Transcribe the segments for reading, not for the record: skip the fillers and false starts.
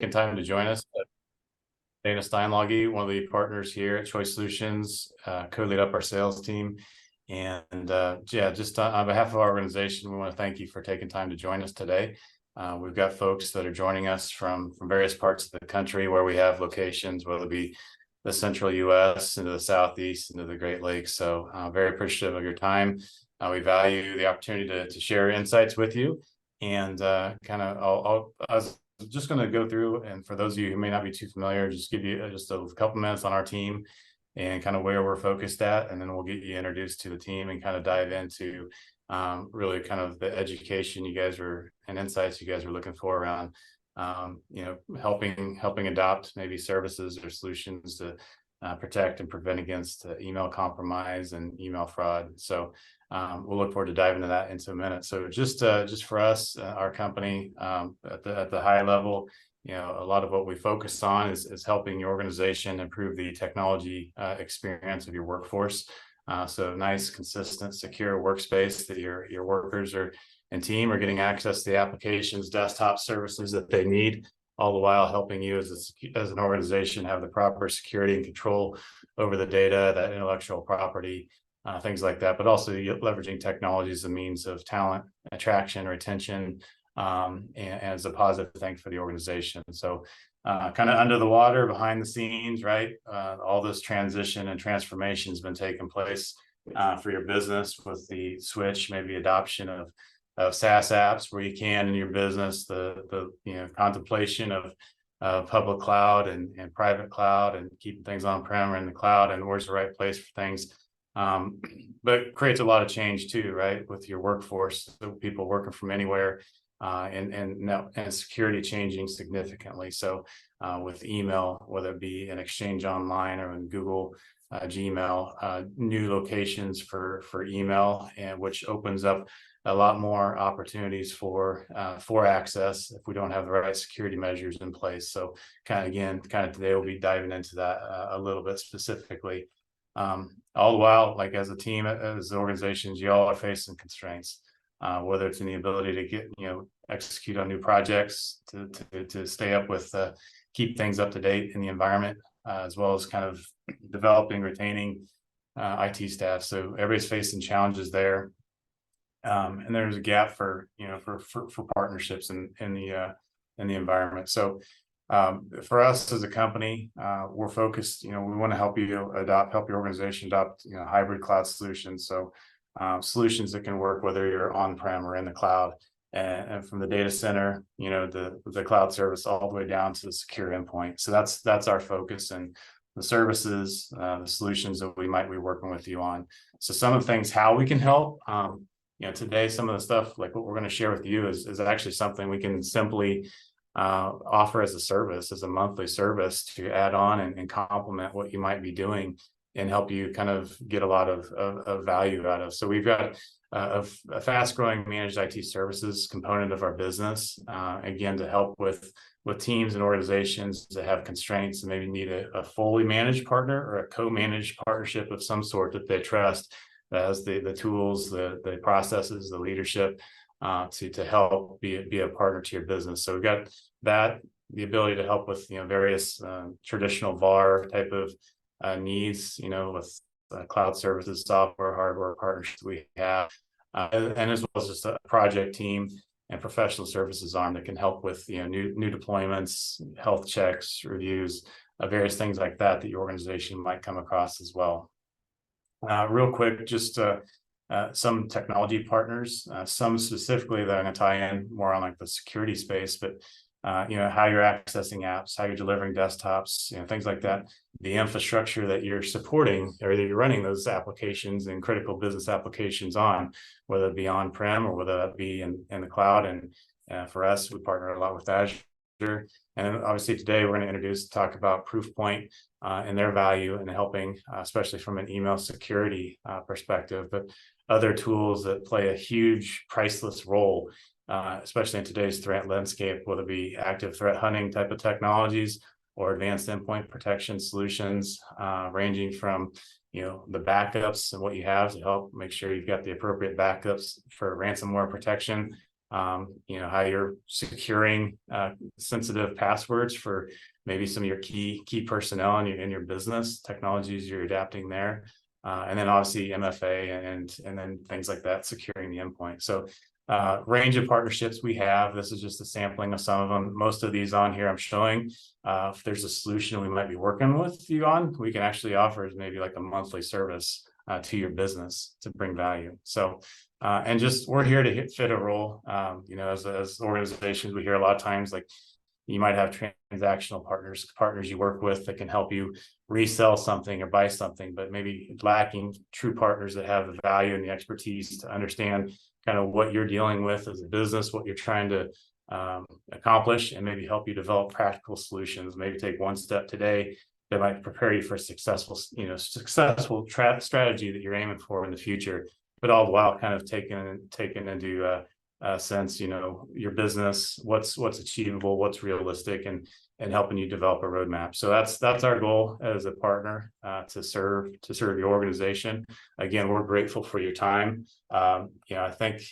time to join us. Dana Steinloggy, one of the partners here at Choice Solutions, co-lead up our sales team. And yeah, just on behalf of our organization, we want to thank you for taking time to join us today. We've got folks that are joining us from various parts of the country where we have locations, whether it be the central U.S. into the Southeast, into the Great Lakes. So very appreciative of your time. We value the opportunity to share insights with you. And kind of, I was just going to go through, and for those of you who may not be too familiar, just give you just a couple minutes on our team and kind of where we're focused at, and then we'll get you introduced to the team and kind of dive into really kind of the education you guys were and insights you guys were looking for around helping adopt maybe services or solutions to protect and prevent against email compromise and email fraud. So we'll look forward to diving into that into a minute. So just for us, our company, at the high level, a lot of what we focus on is helping your organization improve the technology experience of your workforce. So nice, consistent, secure workspace that your workers and team are getting access to the applications, desktop services that they need, all the while helping you as an organization have the proper security and control over the data, that intellectual property, things like that, but also leveraging technology as a means of talent attraction, retention, and as a positive thing for the organization. So kind of under the water, behind the scenes, right? All this transition and transformation has been taking place for your business with the switch, maybe adoption of SaaS apps where you can in your business, the contemplation of public cloud and private cloud and keeping things on-prem or in the cloud, and where's the right place for things. But it creates a lot of change too, right? With your workforce, so people working from anywhere, and security changing significantly. So with email, whether it be an Exchange Online or in Google Gmail, new locations for email, and which opens up a lot more opportunities for access if we don't have the right security measures in place. So kind of today we'll be diving into that a little bit specifically. All the while, like as a team, as organizations, you all are facing constraints, whether it's in the ability to get, execute on new projects, to stay up with, keep things up to date in the environment, as well as kind of developing, retaining IT staff. So everybody's facing challenges there. And there's a gap for partnerships in the environment. So for us as a company, we're focused, we want to help you help your organization adopt, hybrid cloud solutions. So solutions that can work whether you're on-prem or in the cloud, and from the data center, the cloud service all the way down to the secure endpoint. So that's our focus, and the services, the solutions that we might be working with you on. So some of the things, how we can help, today, some of the stuff like what we're going to share with you is actually something we can simply offer as a service, as a monthly service to add on and complement what you might be doing and help you kind of get a lot of value out of. So we've got a fast growing managed IT services component of our business, again, to help with teams and organizations that have constraints and maybe need a fully managed partner or a co-managed partnership of some sort that they trust, that has the tools, the processes, the leadership, to help be a partner to your business. So we've got the ability to help with various traditional VAR type of needs, with cloud services, software, hardware partnerships we have, and as well as just a project team and professional services arm that can help with new deployments, health checks, reviews, various things like that your organization might come across as well. Real quick, just some technology partners, some specifically that I'm going to tie in more on like the security space, but how you're accessing apps, how you're delivering desktops, things like that, the infrastructure that you're supporting or that you're running those applications and critical business applications on, whether it be on-prem or whether that be in the cloud. And for us, we partner a lot with Azure. And obviously today we're going to talk about Proofpoint and their value in helping, especially from an email security perspective, but other tools that play a huge priceless role, especially in today's threat landscape, whether it be active threat hunting type of technologies or advanced endpoint protection solutions, ranging from the backups and what you have to help make sure you've got the appropriate backups for ransomware protection, how you're securing sensitive passwords for maybe some of your key personnel in your business, technologies you're adapting there. And then obviously MFA and then things like that, securing the endpoint. So range of partnerships we have. This is just a sampling of some of them. Most of these on here I'm showing. If there's a solution we might be working with you on, we can actually offer as maybe like a monthly service to your business to bring value. So and just we're here to fit a role. As organizations, we hear a lot of times like you might have transactional partners you work with that can help you resell something or buy something, but maybe lacking true partners that have the value and the expertise to understand kind of what you're dealing with as a business, what you're trying to accomplish, and maybe help you develop practical solutions. Maybe take one step today that might prepare you for a successful strategy that you're aiming for in the future, but all the while kind of taking into sense, your business, what's achievable, what's realistic, and helping you develop a roadmap. So that's our goal as a partner, to serve your organization. Again, we're grateful for your time. I think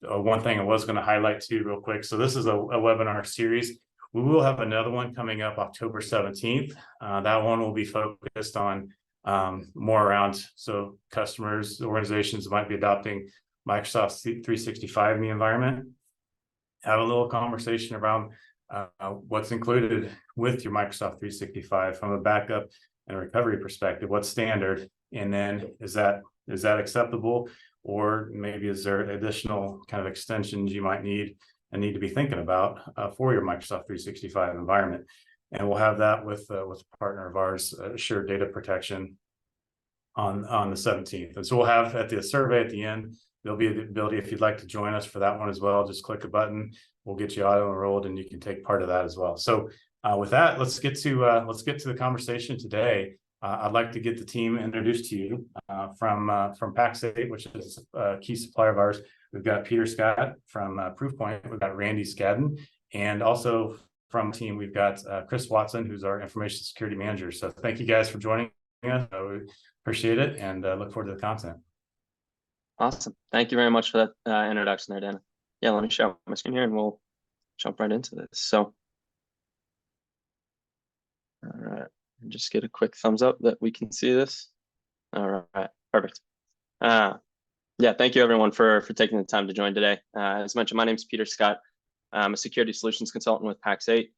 one thing I was going to highlight too real quick. So this is a webinar series. We will have another one coming up October 17th. That one will be focused on more around customers, organizations might be adopting Microsoft 365 in the environment. Have a little conversation around what's included with your Microsoft 365 from a backup and recovery perspective. What's standard, and then is that acceptable, or maybe is there additional kind of extensions you might need to be thinking about for your Microsoft 365 environment. And we'll have that with a partner of ours, Assured Data Protection, on the 17th. And so we'll have at the survey at the end, there'll be the ability, if you'd like to join us for that one as well, just click a button. We'll get you auto enrolled and you can take part of that as well. So with that, let's get to the conversation today. I'd like to get the team introduced to you from Pax8, which is a key supplier of ours. We've got Peter Scott from Proofpoint. We've got Randy Skadden, and also from the team, we've got Chris Watson, who's our information security manager. So thank you guys for joining us. We appreciate it, and look forward to the content. Awesome. Thank you very much for that introduction there, Dana. Yeah, let me share my screen here and we'll jump right into this. So, all right, just get a quick thumbs up that we can see this. All right, perfect. Yeah, thank you everyone for taking the time to join today. As mentioned, my name is Peter Scott. I'm a security solutions consultant with Pax8.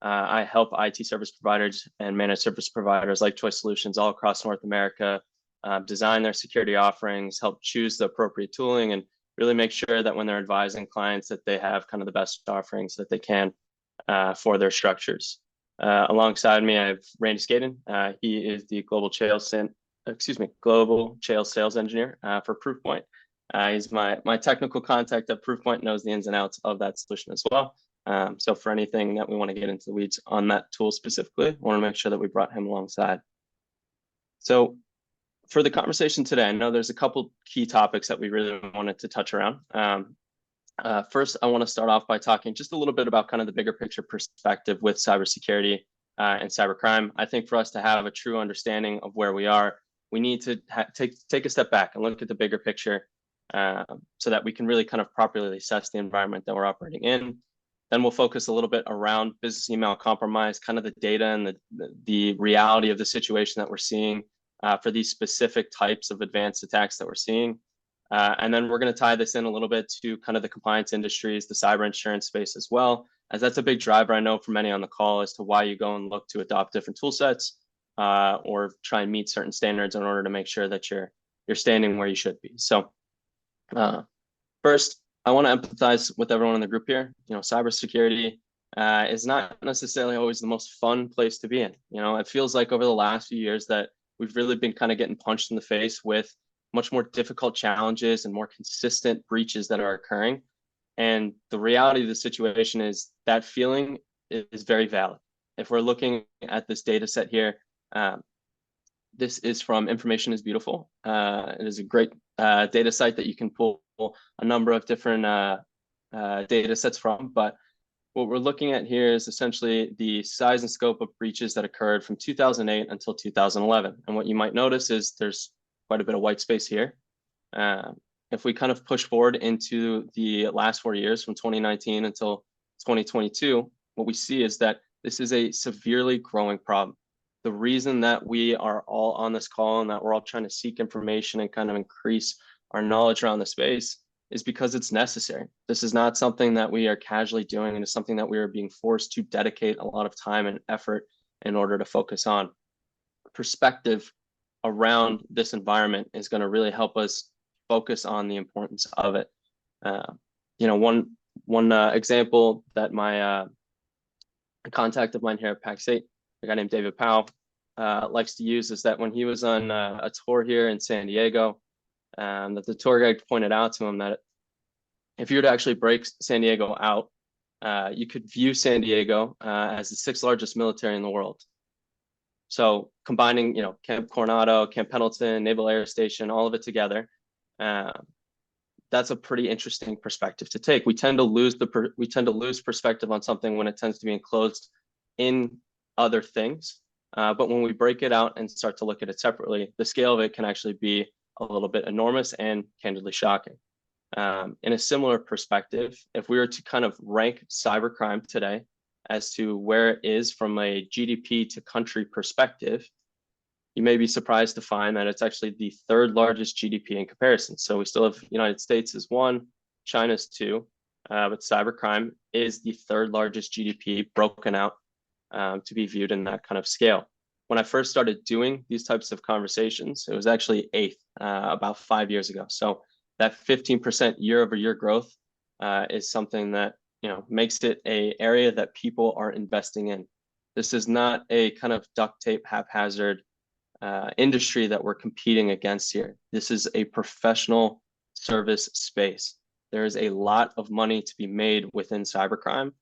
I help IT service providers and managed service providers like Choice Solutions all across North America design their security offerings, help choose the appropriate tooling, and really make sure that when they're advising clients that they have kind of the best offerings that they can for their structures. Alongside me, I have Randy Skadden. He is the global sales sales engineer for Proofpoint. He's my technical contact at Proofpoint, knows the ins and outs of that solution as well. So for anything that we want to get into the weeds on that tool specifically, I want to make sure that we brought him alongside. So for the conversation today, I know there's a couple key topics that we really wanted to touch around. First, I want to start off by talking just a little bit about kind of the bigger picture perspective with cybersecurity and cybercrime. I think for us to have a true understanding of where we are, we need to take a step back and look at the bigger picture so that we can really kind of properly assess the environment that we're operating in. Then we'll focus a little bit around business email compromise, kind of the data and the reality of the situation that we're seeing for these specific types of advanced attacks that we're seeing. And then we're going to tie this in a little bit to kind of the compliance industries, the cyber insurance space as well, as that's a big driver, I know, for many on the call as to why you go and look to adopt different tool sets or try and meet certain standards in order to make sure that you're standing where you should be. So first, I want to empathize with everyone in the group here. Cybersecurity is not necessarily always the most fun place to be in. It feels like over the last few years that we've really been kind of getting punched in the face with much more difficult challenges and more consistent breaches that are occurring. And the reality of the situation is that feeling is very valid. If we're looking at this data set here, this is from Information is Beautiful. It is a great data site that you can pull a number of different data sets from. But what we're looking at here is essentially the size and scope of breaches that occurred from 2008 until 2011. And what you might notice is there's quite a bit of white space here. if we kind of push forward into the last 4 years from 2019 until 2022, what we see is that this is a severely growing problem. The reason that we are all on this call and that we're all trying to seek information and kind of increase our knowledge around the space is because it's necessary. This is not something that we are casually doing, and it's something that we are being forced to dedicate a lot of time and effort in order to focus on. Perspective around this environment is going to really help us focus on the importance of it. One example that a contact of mine here at PAX 8, a guy named David Powell, likes to use is that when he was on a tour here in San Diego, that the tour guide pointed out to him that if you were to actually break San Diego out, you could view San Diego as the 6th largest military in the world. So combining, Camp Coronado, Camp Pendleton, Naval Air Station, all of it together, that's a pretty interesting perspective to take. We tend to lose perspective on something when it tends to be enclosed in other things. But when we break it out and start to look at it separately, the scale of it can actually be a little bit enormous and candidly shocking. In a similar perspective, if we were to kind of rank cybercrime today as to where it is from a GDP to country perspective, you may be surprised to find that it's actually the 3rd largest GDP in comparison. So we still have United States as 1, China's 2, but cybercrime is the 3rd largest GDP broken out to be viewed in that kind of scale. When I first started doing these types of conversations, it was actually 8th about 5 years ago. So that 15% year-over-year growth is something that makes it an area that people are investing in. This is not a kind of duct tape haphazard industry that we're competing against here. This is a professional service space. There is a lot of money to be made within cybercrime.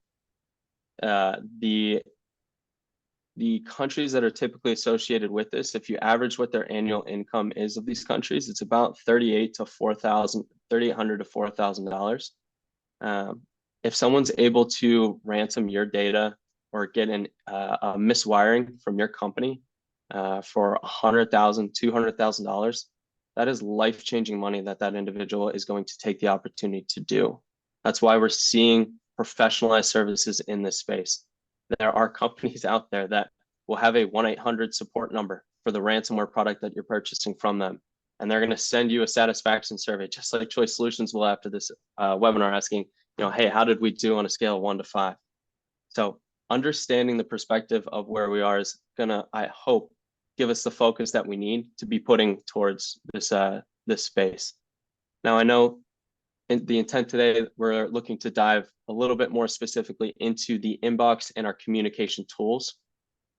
The countries that are typically associated with this, if you average what their annual income is of these countries, it's about $3,800 to $4,000. If someone's able to ransom your data or get a miswiring from your company for $100,000, $200,000, that is life-changing money that individual is going to take the opportunity to do. That's why we're seeing professionalized services in this space. There are companies out there that will have a 1-800 support number for the ransomware product that you're purchasing from them. And they're going to send you a satisfaction survey, just like Choice Solutions will after this webinar, asking, hey, how did we do on a scale of 1 to 5? So understanding the perspective of where we are is going to, I hope, give us the focus that we need to be putting towards this space. Now, I know in the intent today, we're looking to dive a little bit more specifically into the inbox and our communication tools.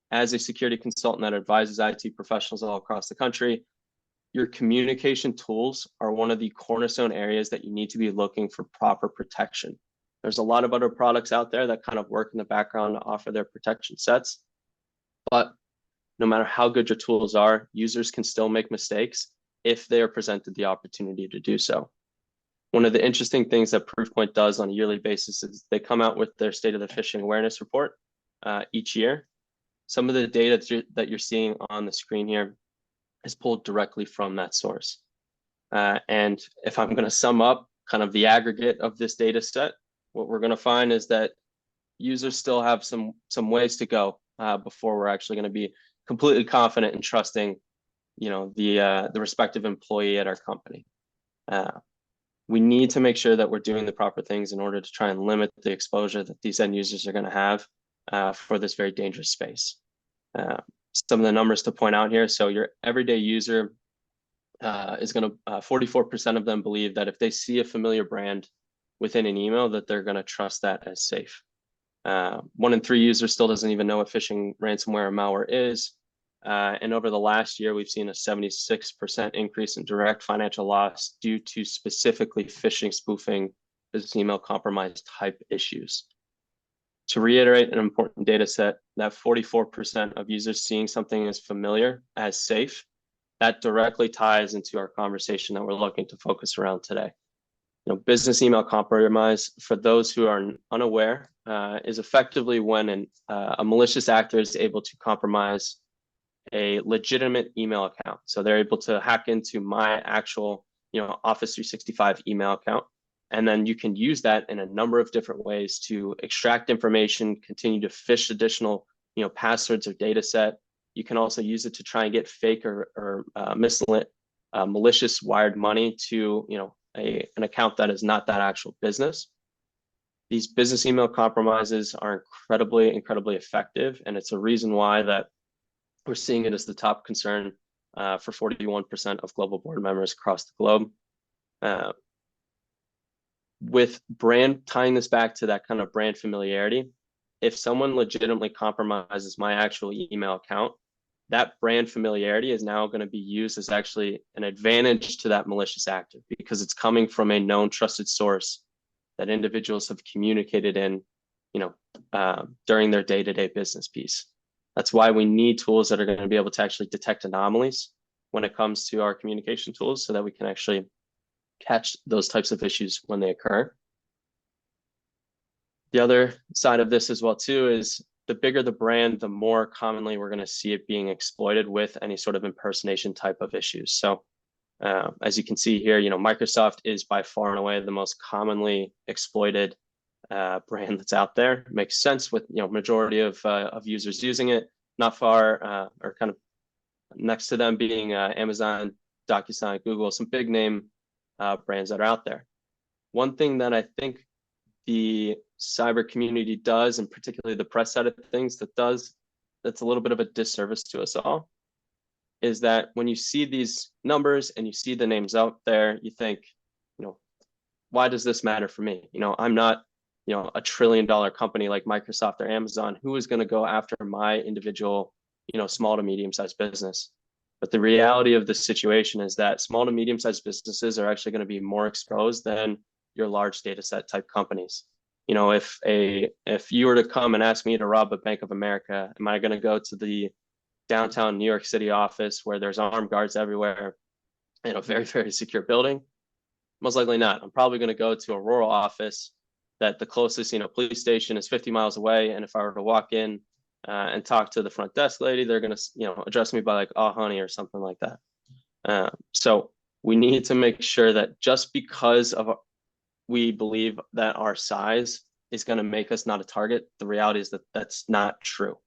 As a security consultant that advises IT professionals all across the country, your communication tools are one of the cornerstone areas that you need to be looking for proper protection. There's a lot of other products out there that kind of work in the background to offer their protection sets, but no matter how good your tools are, users can still make mistakes if they are presented the opportunity to do so. One of the interesting things that Proofpoint does on a yearly basis is they come out with their State of the Phishing Awareness report each year. Some of the data that you're seeing on the screen here is pulled directly from that source. And if I'm going to sum up kind of the aggregate of this data set, what we're going to find is that users still have some ways to go before we're actually going to be completely confident and trusting, the respective employee at our company. We need to make sure that we're doing the proper things in order to try and limit the exposure that these end users are going to have for this very dangerous space. Some of the numbers to point out here. So your everyday user is going to, 44% of them believe that if they see a familiar brand within an email, that they're going to trust that as safe. 1 in 3 users still doesn't even know what phishing, ransomware, or malware is. And over the last year, we've seen a 76% increase in direct financial loss due to specifically phishing, spoofing, business email compromise type issues. To reiterate an important data set, that 44% of users seeing something as familiar as safe, that directly ties into our conversation that we're looking to focus around today. Business email compromise, for those who are unaware, is effectively when a malicious actor is able to compromise a legitimate email account. So they're able to hack into my actual Office 365 email account. And then you can use that in a number of different ways to extract information, continue to fish additional, passwords or data set. You can also use it to try and get fake or malicious wired money to, an account that is not that actual business. These business email compromises are incredibly effective. And it's a reason why that we're seeing it as the top concern for 41% of global board members across the globe. With brand, tying this back to that kind of brand familiarity, if someone legitimately compromises my actual email account, that brand familiarity is now going to be used as actually an advantage to that malicious actor, because it's coming from a known trusted source that individuals have communicated in, during their day-to-day business piece. That's why we need tools that are going to be able to actually detect anomalies when it comes to our communication tools, so that we can actually catch those types of issues when they occur. The other side of this as well too is the bigger the brand, the more commonly we're going to see it being exploited with any sort of impersonation type of issues. So as you can see here, Microsoft is by far and away the most commonly exploited brand that's out there. It makes sense with majority of users using it. Not far or kind of next to them being Amazon, DocuSign, Google, some big name brands that are out there. One thing that I think the cyber community does, and particularly the press side of things that's a little bit of a disservice to us all, is that when you see these numbers and you see the names out there, you think, why does this matter for me? I'm not, a $1 trillion company like Microsoft or Amazon. Who is going to go after my individual, small to medium-sized business? But the reality of the situation is that small to medium-sized businesses are actually going to be more exposed than your large data set type companies. If you were to come and ask me to rob a Bank of America, am I going to go to the downtown New York City office where there's armed guards everywhere in a very, very secure building? Most likely not. I'm probably going to go to a rural office that the closest, police station is 50 miles away. And if I were to walk in and talk to the front desk lady, they're going to, address me by like, "Oh, honey," or something like that. So we need to make sure that just because of we believe that our size is going to make us not a target, the reality is that that's not true.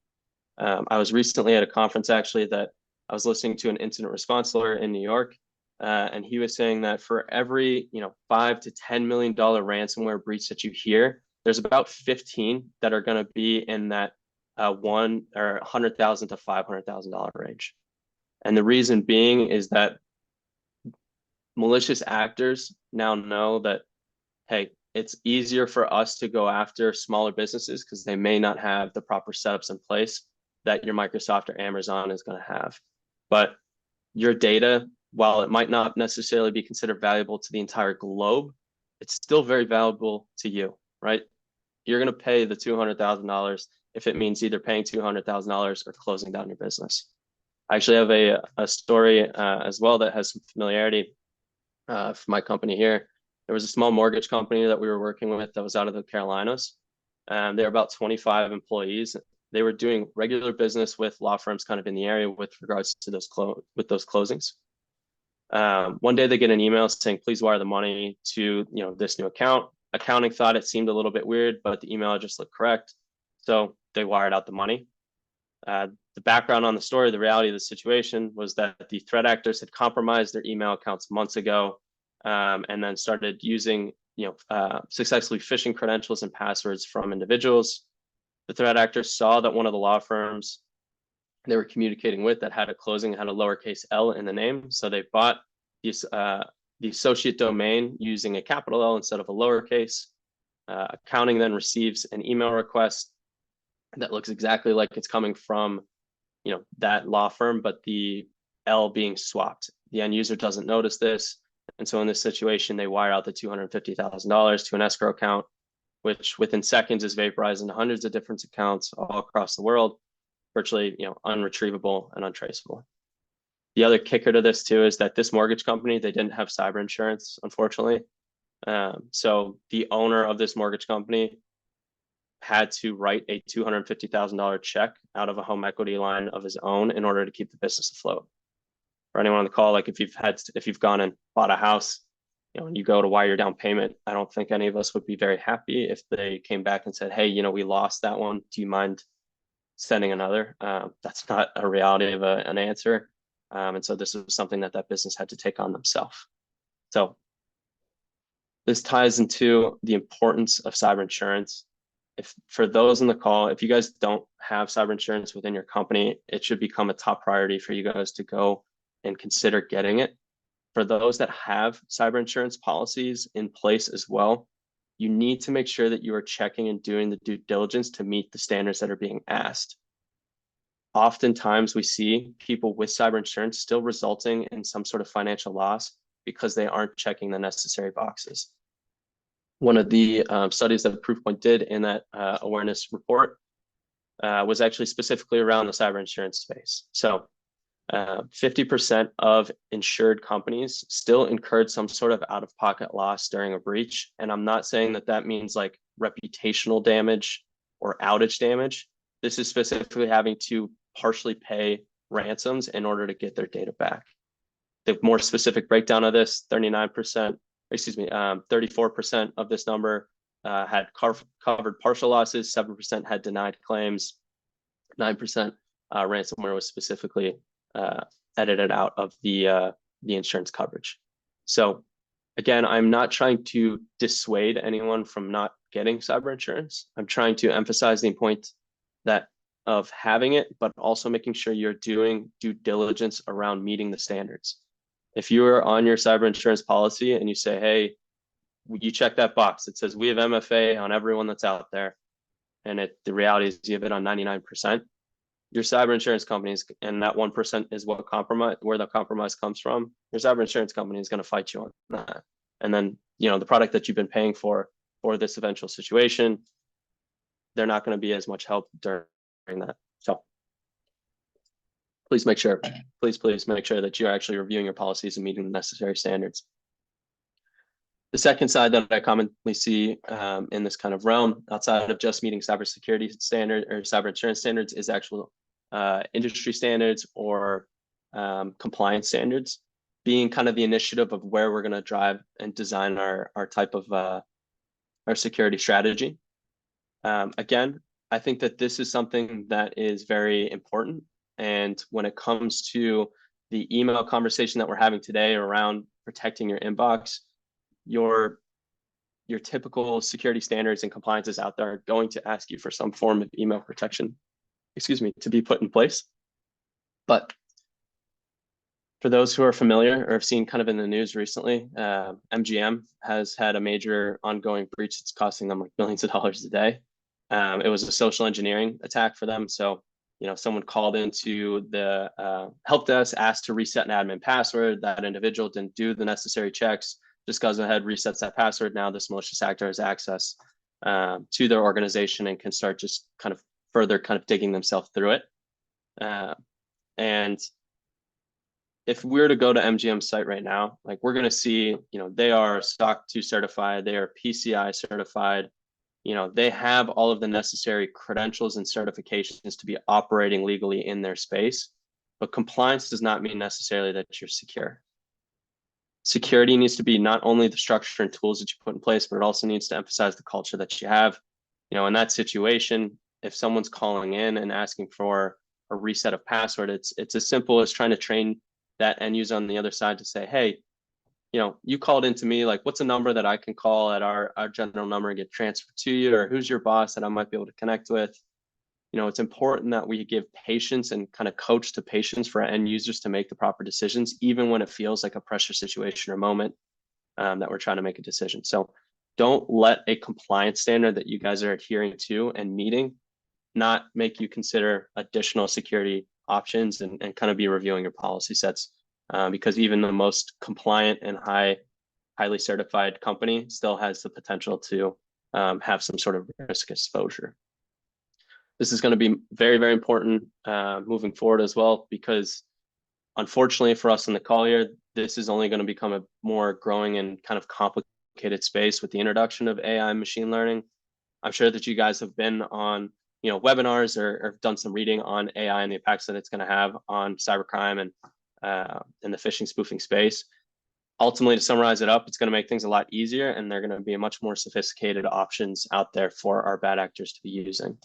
I was recently at a conference actually that I was listening to an incident response lawyer in New York, and he was saying that for every $5 to $10 million ransomware breach that you hear, there's about 15 that are going to be in that $100,000 to $500,000 range. And the reason being is that malicious actors now know that, hey, it's easier for us to go after smaller businesses because they may not have the proper setups in place that your Microsoft or Amazon is going to have. But your data, while it might not necessarily be considered valuable to the entire globe, it's still very valuable to you, right? You're going to pay the $200,000 if it means either paying $200,000 or closing down your business. I actually have a story as well that has some familiarity for my company here. There was a small mortgage company that we were working with that was out of the Carolinas. They were about 25 employees. They were doing regular business with law firms kind of in the area with regards to those closings. One day they get an email saying, "Please wire the money to this new account." Accounting thought it seemed a little bit weird, but the email just looked correct. So they wired out the money. The background on the story, the reality of the situation was that the threat actors had compromised their email accounts months ago, and then started using, successfully phishing credentials and passwords from individuals. The threat actors saw that one of the law firms they were communicating with that had a closing, had a lowercase L in the name. So they bought these, the associate domain using a capital L instead of a lowercase. Accounting then receives an email request that looks exactly like it's coming from, that law firm, but the L being swapped. The end user doesn't notice this. And so in this situation, they wire out the $250,000 to an escrow account, which within seconds is vaporized into hundreds of different accounts all across the world, virtually, unretrievable and untraceable. The other kicker to this too is that this mortgage company, they didn't have cyber insurance, unfortunately. So the owner of this mortgage company had to write a $250,000 check out of a home equity line of his own in order to keep the business afloat. for anyone on the call, like if you've gone and bought a house, and you go to wire your down payment, I don't think any of us would be very happy if they came back and said, hey, we lost that one. Do you mind sending another? That's not a reality of an answer. And so this is something that business had to take on themselves. So this ties into the importance of cyber insurance. For those on the call, if you guys don't have cyber insurance within your company, it should become a top priority for you guys to go and consider getting it. For those that have cyber insurance policies in place as well, you need to make sure that you are checking and doing the due diligence to meet the standards that are being asked. Oftentimes we see people with cyber insurance still resulting in some sort of financial loss because they aren't checking the necessary boxes. One of the studies that Proofpoint did in that awareness report was actually specifically around the cyber insurance space. So 50% of insured companies still incurred some sort of out-of-pocket loss during a breach. And I'm not saying that means like reputational damage or outage damage. This is specifically having to partially pay ransoms in order to get their data back. The more specific breakdown of this, 34% of this number had covered partial losses, 7% had denied claims, 9% ransomware was specifically edited out of the insurance coverage. So again, I'm not trying to dissuade anyone from not getting cyber insurance. I'm trying to emphasize the point of having it, but also making sure you're doing due diligence around meeting the standards. If you are on your cyber insurance policy and you say, hey, you check that box, it says we have MFA on everyone that's out there, and the reality is you have it on 99%, your cyber insurance companies, and that 1% is where the compromise comes from, your cyber insurance company is going to fight you on that. And then, the product that you've been paying for this eventual situation, they're not going to be as much help during that. So please make sure that you're actually reviewing your policies and meeting the necessary standards. The second side that I commonly see in this kind of realm, outside of just meeting cybersecurity standard or cyber insurance standards, is actual industry standards or compliance standards, being kind of the initiative of where we're going to drive and design our type of our security strategy. Again, I think that this is something that is very important. And when it comes to the email conversation that we're having today around protecting your inbox, your typical security standards and compliances out there are going to ask you for some form of email protection, to be put in place. But for those who are familiar or have seen kind of in the news recently, MGM has had a major ongoing breach that's costing them like millions of dollars a day. It was a social engineering attack for them. So, someone called into the help desk, asked to reset an admin password. That individual didn't do the necessary checks, just goes ahead, resets that password. Now this malicious actor has access to their organization and can start just kind of further kind of digging themselves through it. And if we were to go to MGM's site right now, like we're going to see, they are SOC 2 certified, they are PCI certified, they have all of the necessary credentials and certifications to be operating legally in their space. But compliance does not mean necessarily that you're secure. Security needs to be not only the structure and tools that you put in place, but it also needs to emphasize the culture that you have. In that situation, if someone's calling in and asking for a reset of password, it's as simple as trying to train that end user on the other side to say, hey, you called into me, like, what's a number that I can call at our general number and get transferred to you, or who's your boss that I might be able to connect with? It's important that we give patience and kind of coach to patience for our end users to make the proper decisions, even when it feels like a pressure situation or moment that we're trying to make a decision. So don't let a compliance standard that you guys are adhering to and meeting not make you consider additional security options and kind of be reviewing your policy sets. Because even the most compliant and highly certified company still has the potential to have some sort of risk exposure. This is going to be very, very important moving forward as well, because unfortunately for us in the call here, this is only going to become a more growing and kind of complicated space with the introduction of AI and machine learning. I'm sure that you guys have been on webinars or done some reading on AI and the impacts that it's going to have on cybercrime and in the phishing spoofing space. Ultimately, to summarize it up, it's going to make things a lot easier, and they're going to be much more sophisticated options out there for our bad actors to be using.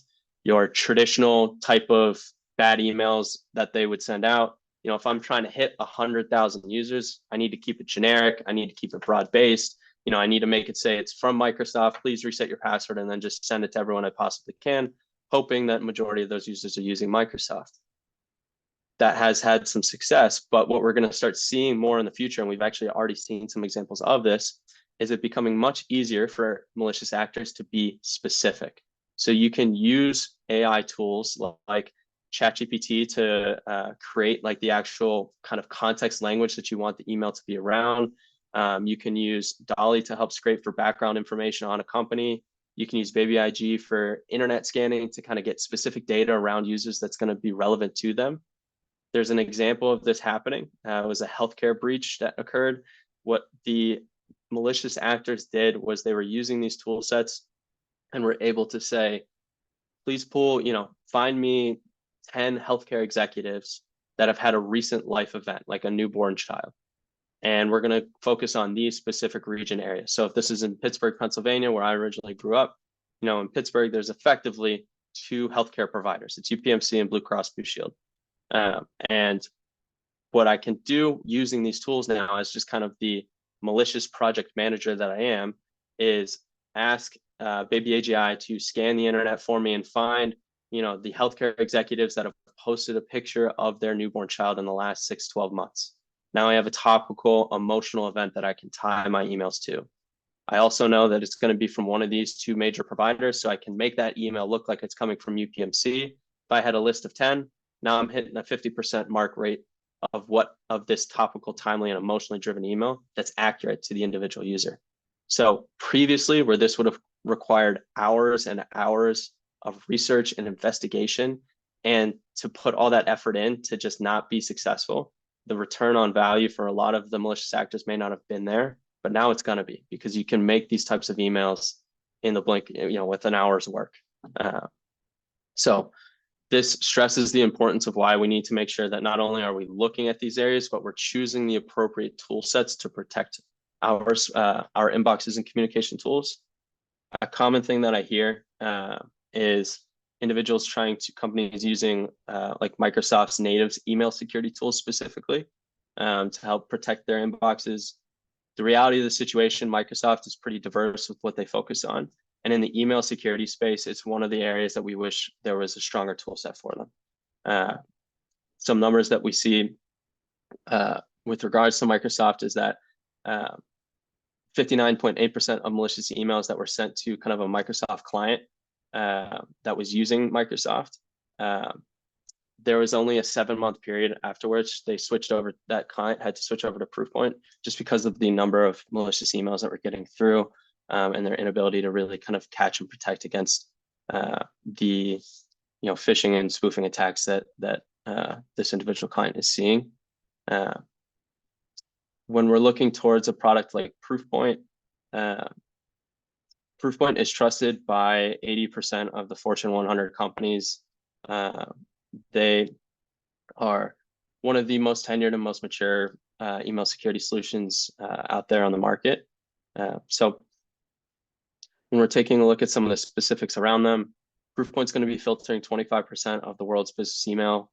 Your traditional type of bad emails that they would send out, if I'm trying to hit 100,000 users, I need to keep it generic. I need to keep it broad-based. I need to make it say it's from Microsoft, please reset your password, and then just send it to everyone I possibly can, hoping that majority of those users are using Microsoft. That has had some success, but what we're going to start seeing more in the future, and we've actually already seen some examples of this, is it becoming much easier for malicious actors to be specific. So you can use AI tools like ChatGPT to create like the actual kind of context language that you want the email to be around. You can use Dolly to help scrape for background information on a company. You can use Baby IG for internet scanning to kind of get specific data around users that's going to be relevant to them. There's an example of this happening. It was a healthcare breach that occurred. What the malicious actors did was they were using these tool sets and were able to say, please find me 10 healthcare executives that have had a recent life event, like a newborn child. And we're going to focus on these specific region areas. So if this is in Pittsburgh, Pennsylvania, where I originally grew up, in Pittsburgh, there's effectively 2 healthcare providers. It's UPMC and Blue Cross Blue Shield. And what I can do using these tools now as just kind of the malicious project manager that I am is ask Baby AGI to scan the internet for me and find, the healthcare executives that have posted a picture of their newborn child in the last 6-12 months. Now I have a topical emotional event that I can tie my emails to. I also know that it's going to be from one of these 2 major providers, so I can make that email look like it's coming from UPMC. If I had a list of 10, now I'm hitting a 50% mark rate of this topical, timely, and emotionally driven email that's accurate to the individual user. So previously, where this would have required hours and hours of research and investigation, and to put all that effort in to just not be successful, the return on value for a lot of the malicious actors may not have been there, but now it's going to be, because you can make these types of emails in the blink, with an hour's work. So this stresses the importance of why we need to make sure that not only are we looking at these areas, but we're choosing the appropriate tool sets to protect our inboxes and communication tools. A common thing that I hear is companies using like Microsoft's native email security tools specifically to help protect their inboxes. The reality of the situation, Microsoft is pretty diverse with what they focus on. And in the email security space, it's one of the areas that we wish there was a stronger tool set for them. Some numbers that we see with regards to Microsoft is that 59.8% of malicious emails that were sent to kind of a Microsoft client that was using Microsoft, there was only a 7-month period afterwards. That client had to switch over to Proofpoint just because of the number of malicious emails that were getting through. And their inability to really kind of catch and protect against the phishing and spoofing attacks that this individual client is seeing. When we're looking towards a product like Proofpoint, Proofpoint is trusted by 80% of the Fortune 100 companies. They are one of the most tenured and most mature email security solutions out there on the market. So when we're taking a look at some of the specifics around them, Proofpoint's going to be filtering 25% of the world's business email.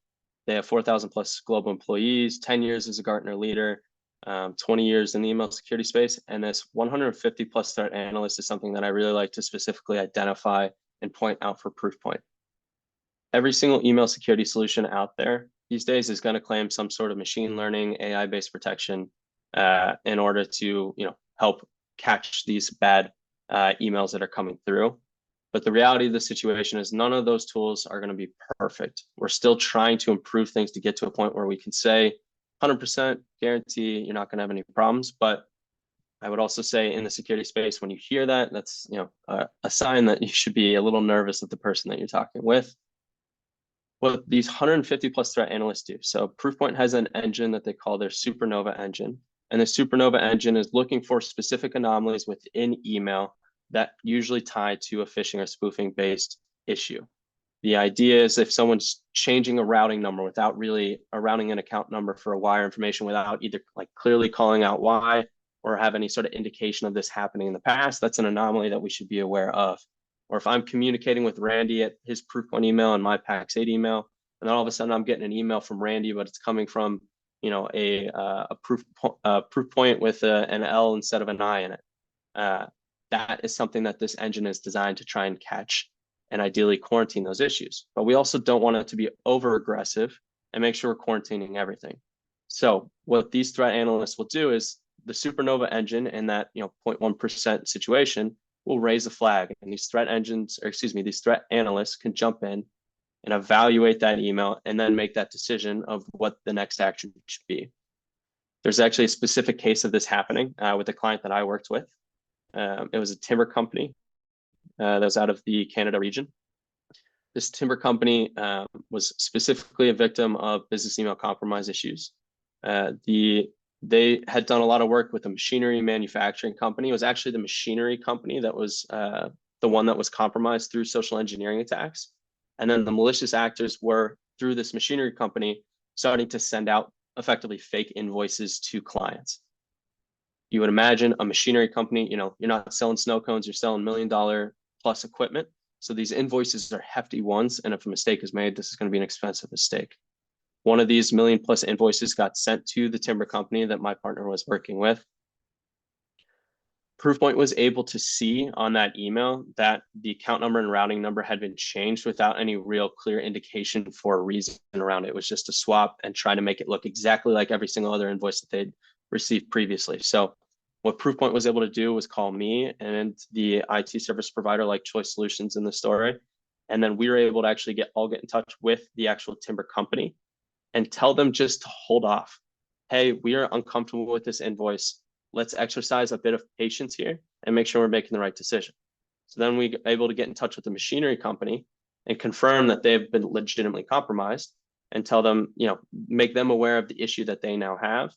They have 4,000 plus global employees, 10 years as a Gartner leader, 20 years in the email security space. And this 150 plus threat analyst is something that I really like to specifically identify and point out for Proofpoint. Every single email security solution out there these days is going to claim some sort of machine learning, AI-based protection in order to help catch these bad emails that are coming through. But the reality of the situation is none of those tools are going to be perfect. We're still trying to improve things to get to a point where we can say 100% guarantee you're not going to have any problems. But I would also say in the security space, when you hear that, that's a sign that you should be a little nervous of the person that you're talking with. What these 150 plus threat analysts do. So Proofpoint has an engine that they call their Supernova engine. And the Supernova engine is looking for specific anomalies within email that usually tie to a phishing or spoofing based issue. The idea is if someone's changing a routing number without really a routing and account number for a wire information without either like clearly calling out why or have any sort of indication of this happening in the past, that's an anomaly that we should be aware of. Or if I'm communicating with Randy at his Proofpoint email and my Pax8 email, and then all of a sudden I'm getting an email from Randy, but it's coming from, you know, a Proofpoint with an L instead of an I in it. That is something that this engine is designed to try and catch and ideally quarantine those issues. But we also don't want it to be over aggressive and make sure we're quarantining everything. So what these threat analysts will do is the Supernova engine in that 0.1% situation will raise a flag, and these threat engines, or excuse me, these threat analysts can jump in and evaluate that email and then make that decision of what the next action should be. There's actually a specific case of this happening with a client that I worked with. It was a timber company that was out of the Canada region. This timber company was specifically a victim of business email compromise issues. They had done a lot of work with a machinery manufacturing company. It was actually the machinery company that was the one that was compromised through social engineering attacks. And then the malicious actors were, through this machinery company, starting to send out effectively fake invoices to clients. You would imagine a machinery company, you're not selling snow cones, you're selling $1 million plus equipment. So these invoices are hefty ones. And if a mistake is made, this is going to be an expensive mistake. One of these $1 million plus invoices got sent to the timber company that my partner was working with. Proofpoint was able to see on that email that the account number and routing number had been changed without any real clear indication for a reason around it. It was just a swap and try to make it look exactly like every single other invoice that they'd received previously. So what Proofpoint was able to do was call me and the IT service provider like Choice Solutions in the story. And then we were able to actually get in touch with the actual timber company and tell them just to hold off. Hey, we are uncomfortable with this invoice. Let's exercise a bit of patience here and make sure we're making the right decision. So then we were able to get in touch with the machinery company and confirm that they've been legitimately compromised and tell them, make them aware of the issue that they now have,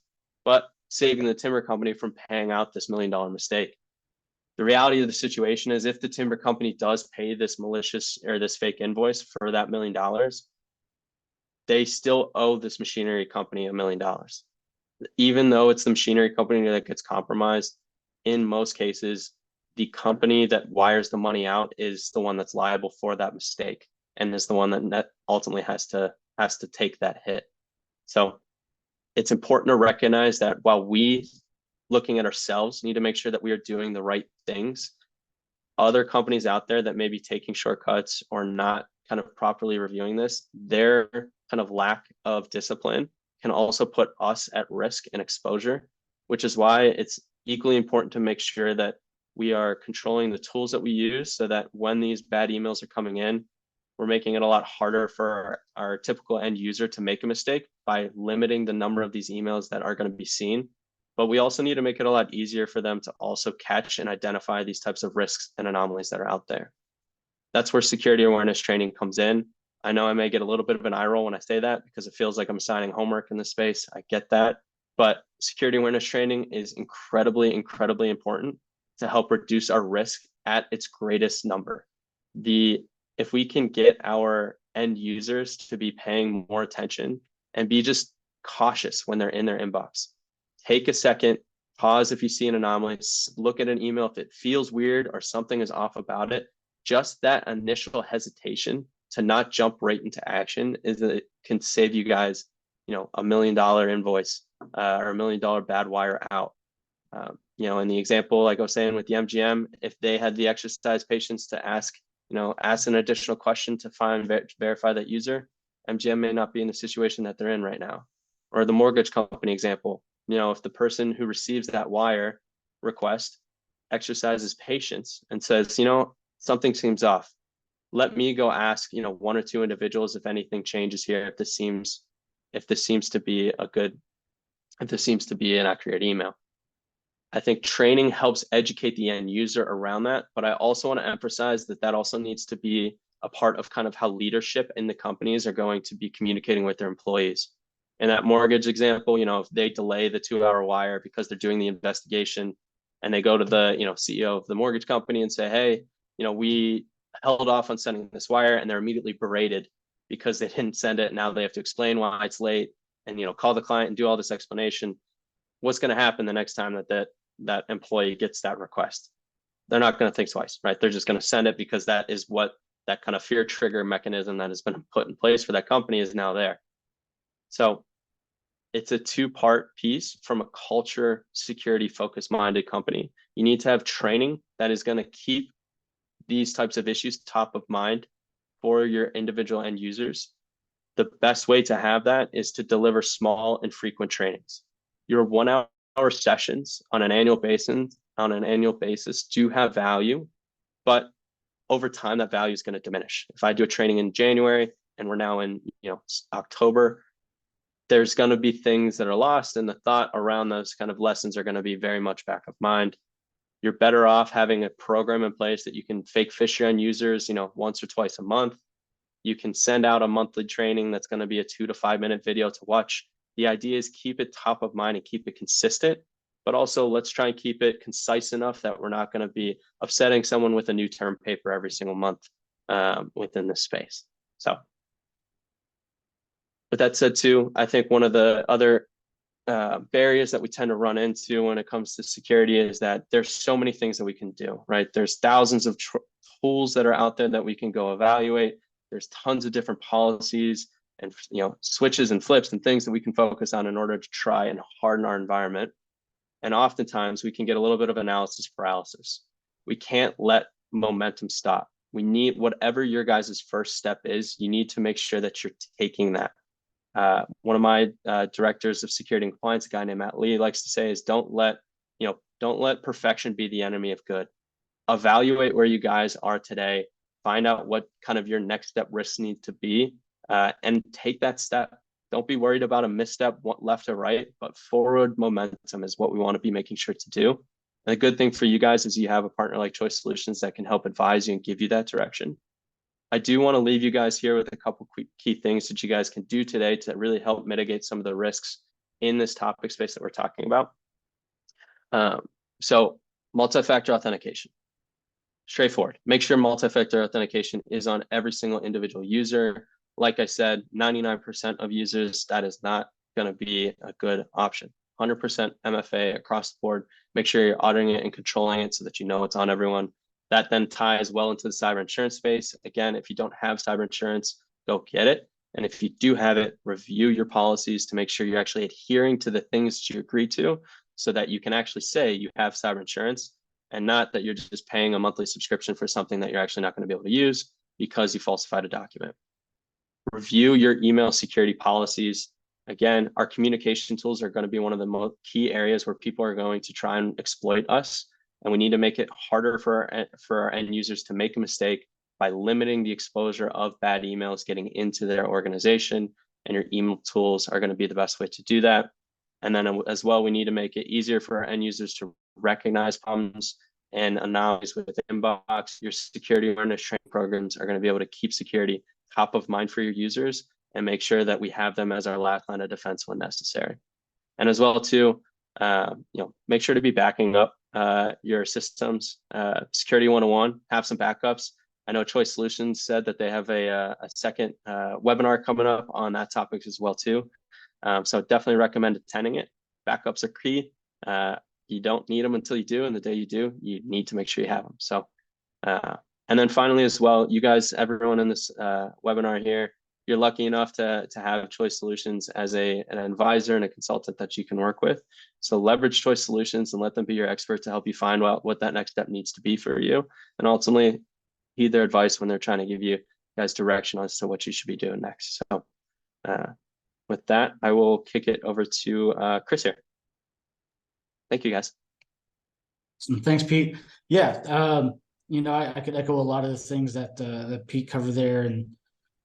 but saving the timber company from paying out this $1 million mistake. The reality of the situation is if the timber company does pay this malicious or this fake invoice for that $1 million, they still owe this machinery company $1 million. Even though it's the machinery company that gets compromised, in most cases, the company that wires the money out is the one that's liable for that mistake and is the one that ultimately has to take that hit. So it's important to recognize that while we, looking at ourselves, need to make sure that we are doing the right things, other companies out there that may be taking shortcuts or not kind of properly reviewing this, their kind of lack of discipline can also put us at risk and exposure, which is why it's equally important to make sure that we are controlling the tools that we use so that when these bad emails are coming in, we're making it a lot harder for our typical end user to make a mistake by limiting the number of these emails that are going to be seen. But we also need to make it a lot easier for them to also catch and identify these types of risks and anomalies that are out there. That's where security awareness training comes in. I know I may get a little bit of an eye roll when I say that because it feels like I'm assigning homework in this space. I get that. But security awareness training is incredibly, incredibly important to help reduce our risk at its greatest number. If we can get our end users to be paying more attention and be just cautious when they're in their inbox, take a second, pause if you see an anomaly, look at an email if it feels weird or something is off about it. Just that initial hesitation to not jump right into action it can save you guys, $1 million invoice or $1 million bad wire out. In the example, like I was saying with the MGM, if they had the exercise patience to ask an additional question to verify that user, MGM may not be in the situation that they're in right now. Or the mortgage company example, if the person who receives that wire request exercises patience and says, something seems off, let me go ask, one or two individuals if anything changes here, if this seems to be an accurate email. I think training helps educate the end user around that, but I also want to emphasize that also needs to be a part of kind of how leadership in the companies are going to be communicating with their employees. In that mortgage example, if they delay the 2-hour wire because they're doing the investigation and they go to the, CEO of the mortgage company and say, hey, we held off on sending this wire, and they're immediately berated because they didn't send it. Now they have to explain why it's late and, call the client and do all this explanation. What's going to happen the next time that employee gets that request? They're not going to think twice, right? They're just going to send it because that is what that kind of fear trigger mechanism that has been put in place for that company is now there. So it's a two-part piece from a culture, security focused minded company. You need to have training that is going to keep these types of issues top of mind for your individual end users. The best way to have that is to deliver small and frequent trainings. Your 1 hour sessions on an annual basis do have value, but over time that value is going to diminish. If I do a training in January and we're now in October, there's going to be things that are lost, and the thought around those kind of lessons are going to be very much back of mind. You're better off having a program in place that you can fake fish your end users, once or twice a month. You can send out a monthly training that's going to be a 2 to 5 minute video to watch. The idea is keep it top of mind and keep it consistent, but also let's try and keep it concise enough that we're not going to be upsetting someone with a new term paper every single month within this space. So with that said too, I think one of the other barriers that we tend to run into when it comes to security is that there's so many things that we can do, right? There's thousands of tools that are out there that we can go evaluate. There's tons of different policies and switches and flips and things that we can focus on in order to try and harden our environment. And oftentimes we can get a little bit of analysis paralysis. We can't let momentum stop. We need, whatever your guys' first step is, you need to make sure that you're taking that. One of my directors of security and compliance, a guy named Matt Lee, likes to say is don't let perfection be the enemy of good. Evaluate where you guys are today, find out what kind of your next step risks need to be, and take that step. Don't be worried about a misstep left or right, but forward momentum is what we want to be making sure to do. And the good thing for you guys is you have a partner like Choice Solutions that can help advise you and give you that direction. I do want to leave you guys here with a couple quick key things that you guys can do today to really help mitigate some of the risks in this topic space that we're talking about. So multi-factor authentication, straightforward. Make sure multi-factor authentication is on every single individual user. Like I said, 99% of users, that is not going to be a good option. 100% MFA across the board. Make sure you're auditing it and controlling it so that you know it's on everyone. That then ties well into the cyber insurance space. Again, if you don't have cyber insurance, go get it. And if you do have it, review your policies to make sure you're actually adhering to the things you agree to so that you can actually say you have cyber insurance and not that you're just paying a monthly subscription for something that you're actually not going to be able to use because you falsified a document. Review your email security policies. Again, our communication tools are going to be one of the most key areas where people are going to try and exploit us. And we need to make it harder for our end users to make a mistake by limiting the exposure of bad emails getting into their organization. And your email tools are going to be the best way to do that. And then as well, we need to make it easier for our end users to recognize problems and anomalies with the inbox. Your security awareness training programs are going to be able to keep security top of mind for your users and make sure that we have them as our last line of defense when necessary. And as well too, make sure to be backing up your systems. Security 101, have some backups. I know Choice Solutions said that they have a second webinar coming up on that topic as well too. So definitely recommend attending it. Backups are key. You don't need them until you do, and the day you do, you need to make sure you have them. So, and then finally as well, you guys, everyone in this webinar here, you're lucky enough to have Choice Solutions as an advisor and a consultant that you can work with. So leverage Choice Solutions and let them be your expert to help you find out what that next step needs to be for you. And ultimately, heed their advice when they're trying to give you guys direction as to what you should be doing next. So with that, I will kick it over to Chris here. Thank you, guys. Thanks, Pete. Yeah, I could echo a lot of the things that Pete covered there, and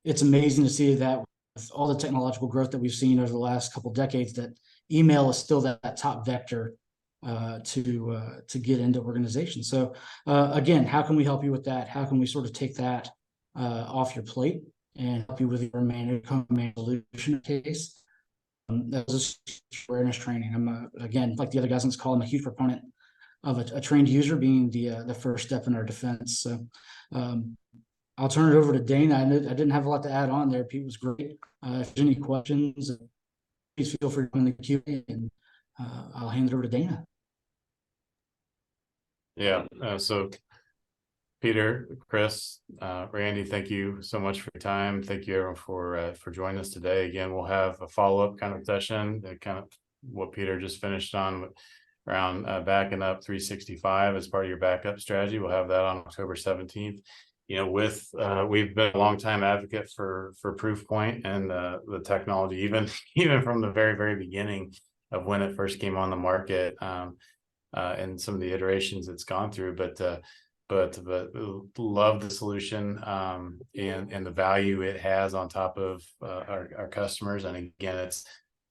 it's amazing to see that with all the technological growth that we've seen over the last couple of decades, that email is still that top vector to get into organizations. So again, how can we help you with that? How can we sort of take that off your plate and help you with your managed solution case? That was awareness training. I'm again, like the other guys on this call, I'm a huge proponent of a trained user being the first step in our defense. So I'll turn it over to Dana. I didn't have a lot to add on there. Pete was great. If there's any questions, please feel free to come in the Q&A, and I'll hand it over to Dana. Yeah, so Peter, Chris, Randy, thank you so much for your time. Thank you everyone for joining us today. Again, we'll have a follow-up kind of session, kind of what Peter just finished on around backing up 365 as part of your backup strategy. We'll have that on October 17th. You know, we've been a long time advocate for Proofpoint and the technology, even from the very beginning of when it first came on the market, and some of the iterations it's gone through, but love the solution and the value it has on top of our customers. And again,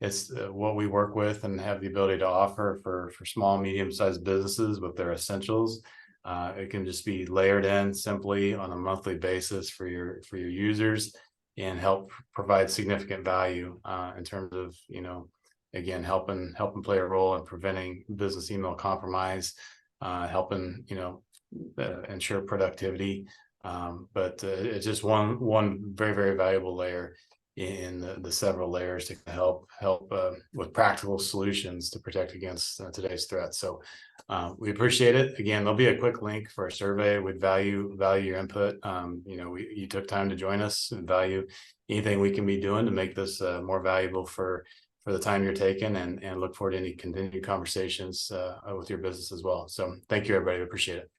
it's what we work with and have the ability to offer for small, medium-sized businesses with their essentials. It can just be layered in simply on a monthly basis for your users and help provide significant value in terms of, you know, again, helping play a role in preventing business email compromise, helping, you know, ensure productivity. But it's just one very valuable layer in the several layers to help with practical solutions to protect against today's threats. So we appreciate it. Again, there'll be a quick link for a survey. We'd value your input. You know, you took time to join us, and value anything we can be doing to make this more valuable for the time you're taking, and look forward to any continued conversations with your business as well. So thank you, everybody. We appreciate it.